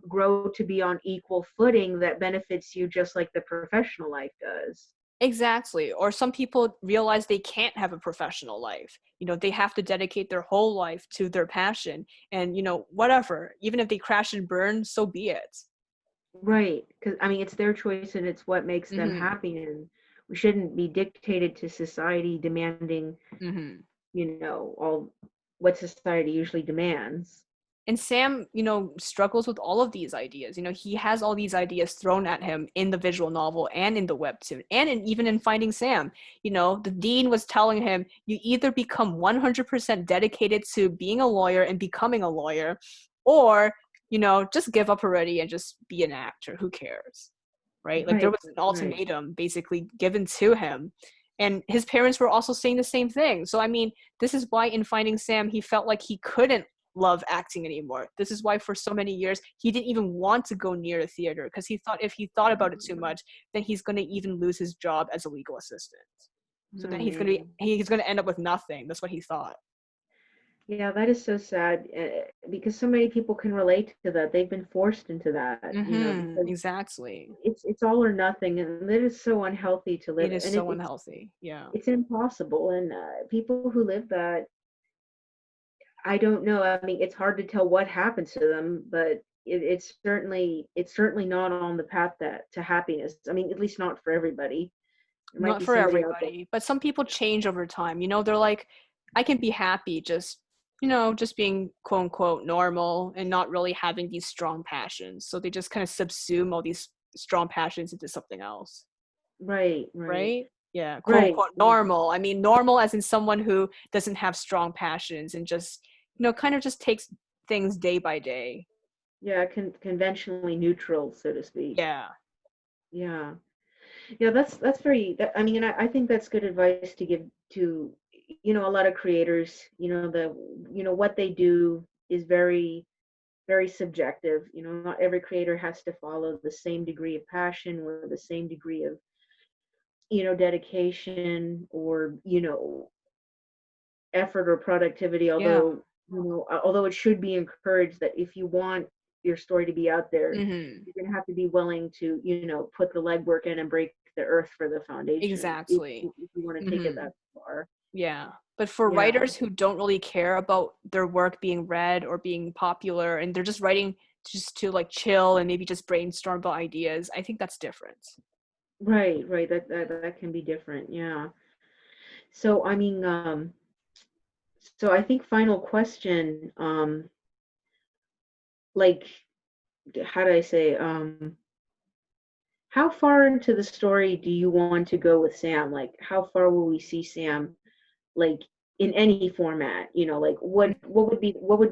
grow to be on equal footing that benefits you just like the professional life does. Exactly. Or some people realize they can't have a professional life. They have to dedicate their whole life to their passion and, whatever. Even if they crash and burn, so be it. Right, because it's their choice and it's what makes them Mm-hmm. happy, and we shouldn't be dictated to society demanding Mm-hmm. all what society usually demands. And Sam, struggles with all of these ideas. He has all these ideas thrown at him in the visual novel and in the webtoon and even in Finding Sam. The dean was telling him, you either become 100% dedicated to being a lawyer and becoming a lawyer, or, just give up already and just be an actor. Who cares? Right? Like there Right, was an right, ultimatum basically given to him. And his parents were also saying the same thing. So, I mean, this is why in Finding Sam, he felt like he couldn't love acting anymore. This is why for so many years he didn't even want to go near a theater because he thought if he thought about it too much, then he's going to even lose his job as a legal assistant. So then right. he's going to end up with nothing. That's what he thought. Yeah, that is so sad, because so many people can relate to that. They've been forced into that, Mm-hmm. because Exactly. it's all or nothing, and it is so unhealthy to live, It is and so unhealthy. Yeah. it's impossible. And people who live that, I don't know. It's hard to tell what happens to them, but it's certainly not on the path that to happiness. I mean, at least not for everybody. There might Not be for somebody out there. everybody, but some people change over time. They're like, I can be happy just, just being quote unquote normal and not really having these strong passions. So they just kind of subsume all these strong passions into something else. Right, right, Right? Yeah, quote right. unquote normal. I mean, normal as in someone who doesn't have strong passions and just, kind of just takes things day by day. Yeah, conventionally neutral, so to speak. Yeah. Yeah. Yeah, that's very I mean, and I think that's good advice to give to, a lot of creators. What they do is very, very subjective. Not every creator has to follow the same degree of passion or the same degree of, dedication or, effort or productivity, Yeah. although it should be encouraged that if you want your story to be out there, Mm-hmm. you're going to have to be willing to, put the legwork in and break the earth for the foundation if, Exactly. if you want to take it Mm-hmm. that far. Yeah. But for Yeah, writers who don't really care about their work being read or being popular and they're just writing just to like chill and maybe just brainstorm about ideas, I think that's different. right. That can be different. Yeah. So I mean, so I think final question, like, how do I say, how far into the story do you want to go with Sam? Like, how far will we see Sam, like, in any format? Like, what would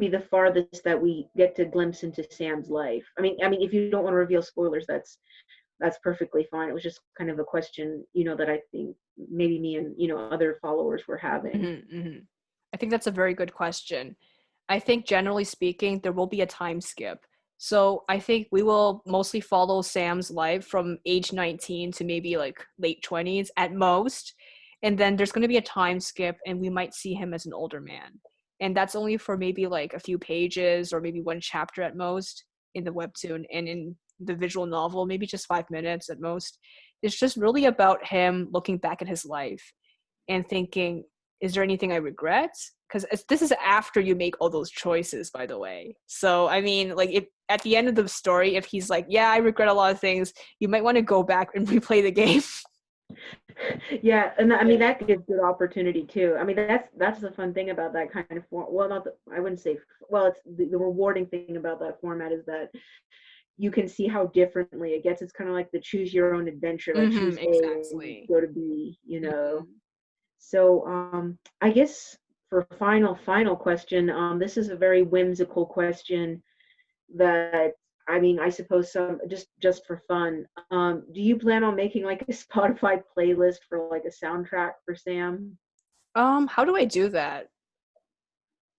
be the farthest that we get to glimpse into Sam's life? I mean, if you don't want to reveal spoilers, that's perfectly fine. It was just kind of a question, that I think maybe me and other followers were having. Mm-hmm, mm-hmm. I think that's a very good question. I think generally speaking, there will be a time skip. So I think we will mostly follow Sam's life from age 19 to maybe like late 20s at most. And then there's going to be a time skip and we might see him as an older man. And that's only for maybe like a few pages or maybe one chapter at most in the webtoon, and in the visual novel, maybe just 5 minutes at most. It's just really about him looking back at his life and thinking, is there anything I regret? Because this is after you make all those choices, by the way. So I mean, like, if at the end of the story, if he's like, yeah, I regret a lot of things, you might want to go back and replay the game. Yeah, and I mean Yeah. that gives good opportunity too. I mean that's the fun thing about that kind of form. Well, not the, I wouldn't say. Well, it's the rewarding thing about that format is that you can see how differently it gets. It's kind of like the choose your own adventure, like choose A and you Exactly. go to B. Mm-hmm. So I guess for final question, this is a very whimsical question that, I mean, I suppose some just for fun. Do you plan on making like a Spotify playlist for like a soundtrack for Sam? How do I do that?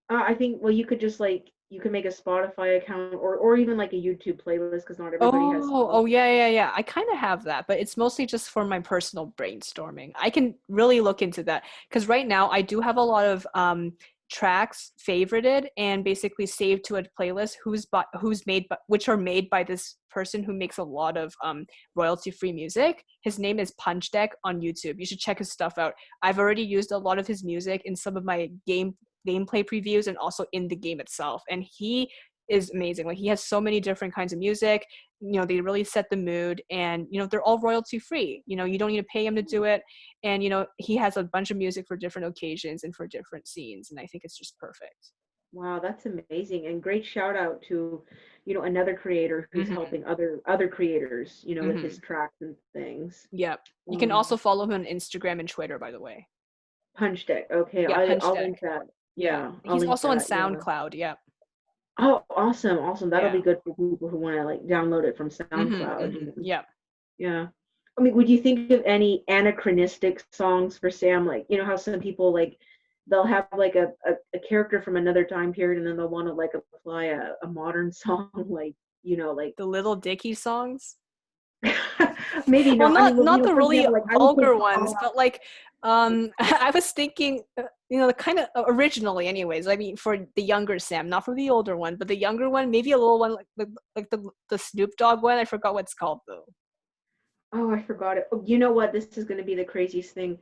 I think, well, you could just like you can make a Spotify account or even like a YouTube playlist because not everybody has Oh, Spotify. yeah. I kind of have that, but it's mostly just for my personal brainstorming. I can really look into that because right now I do have a lot of tracks favorited and basically saved to a playlist which are made by this person who makes a lot of royalty-free music. His name is Punch Deck on YouTube. You should check his stuff out. I've already used a lot of his music in some of my gameplay previews and also in the game itself, and he is amazing. Like, he has so many different kinds of music. They really set the mood, and they're all royalty free. You don't need to pay him to do it, and he has a bunch of music for different occasions and for different scenes, and I think it's just perfect. Wow, that's amazing. And great shout out to, another creator who's Mm-hmm. helping other creators, with his Mm-hmm. tracks and things. Yep. You can Um, also follow him on Instagram and Twitter, by the way. Punch Deck. Okay, Yeah, Punch I'll Deck. link that. Yeah, Yeah, I'll he's link also on that. Yeah. SoundCloud. Yep. Oh, awesome. That'll Yeah. be good for people who want to like download it from Mm-hmm. SoundCloud. Mm-hmm. Yep. Yeah. I mean, would you think of any anachronistic songs for Sam? Like, how some people like they'll have like a character from another time period and then they'll want to like apply a modern song, like, like The little Dickie songs. maybe Well, not. I mean, well, not the for really example, like I would think vulgar ones, but like I was thinking, kind of originally, anyways. I mean, for the younger Sam, not for the older one, but the younger one, maybe a little one like the Snoop Dogg one. I forgot what it's called though. oh, I forgot it. Oh, you know what? This is going to be the craziest thing.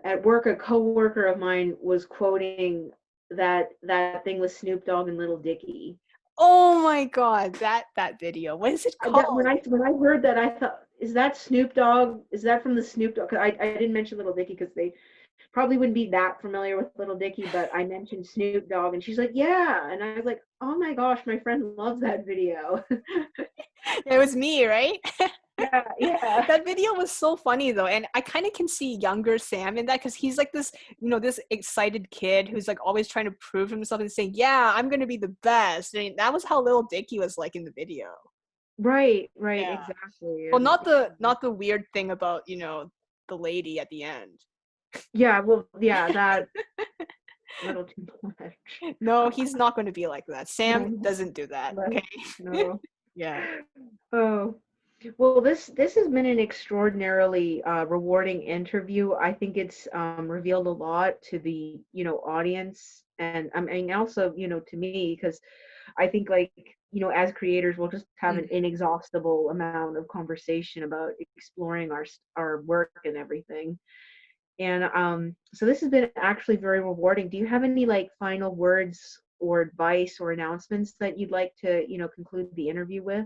At work, a coworker of mine was quoting that thing with Snoop Dogg and Little Dicky. Oh my God, that video. What is it That called? when I heard that, I thought, is that Snoop Dogg? Is that from the Snoop Dogg? 'Cause I didn't mention Little Dicky because they probably wouldn't be that familiar with Little Dicky, but I mentioned Snoop Dogg, and she's like, yeah, and I was like, oh my gosh, my friend loves that video. It was me, right? Yeah, yeah. That video was so funny though, and I kind of can see younger Sam in that because he's like this, this excited kid who's like always trying to prove himself and saying, "Yeah, I'm gonna be the best." And that was how little Dickie was like in the video. Right, Yeah. exactly. Well, And not the weird thing about the lady at the end. yeah, well, yeah, that a little too much. No, he's not going to be like that. Sam No, doesn't do that. no, Okay. no. Yeah. Oh, well, this has been an extraordinarily rewarding interview. I think it's revealed a lot to the audience, and I mean also to me, because I think, like, as creators, we'll just have an Mm. inexhaustible amount of conversation about exploring our work and everything. And so this has been actually very rewarding. Do you have any like final words or advice or announcements that you'd like to conclude the interview with?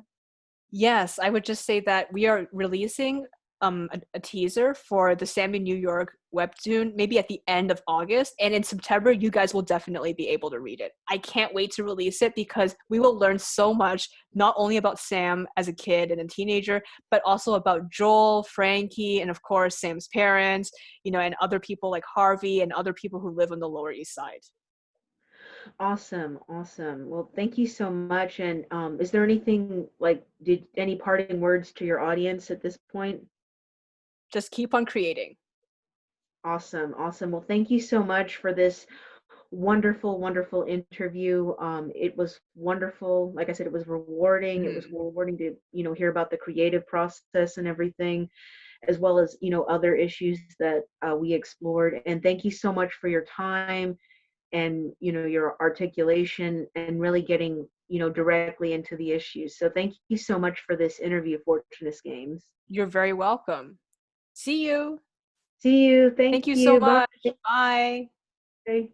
Yes, I would just say that we are releasing a teaser for the Sam in New York webtoon maybe at the end of August, and in September you guys will definitely be able to read it. I can't wait to release it because we will learn so much, not only about Sam as a kid and a teenager, but also about Joel, Frankie, and of course Sam's parents, and other people like Harvey and other people who live on the Lower East Side. Awesome, awesome. Well, thank you so much. And is there anything like, did any parting words to your audience at this point? Just keep on creating. Awesome, awesome. Well, thank you so much for this wonderful, wonderful interview. It was wonderful. Like I said, it was rewarding. It was Mhm. rewarding to, hear about the creative process and everything, as well as, other issues that we explored. And thank you so much for your time and, your articulation and really getting, directly into the issues. So thank you so much for this interview, Fortunist Games. You're very welcome. See you. See you. Thank Thank you so you. Bye. much. Bye. Bye.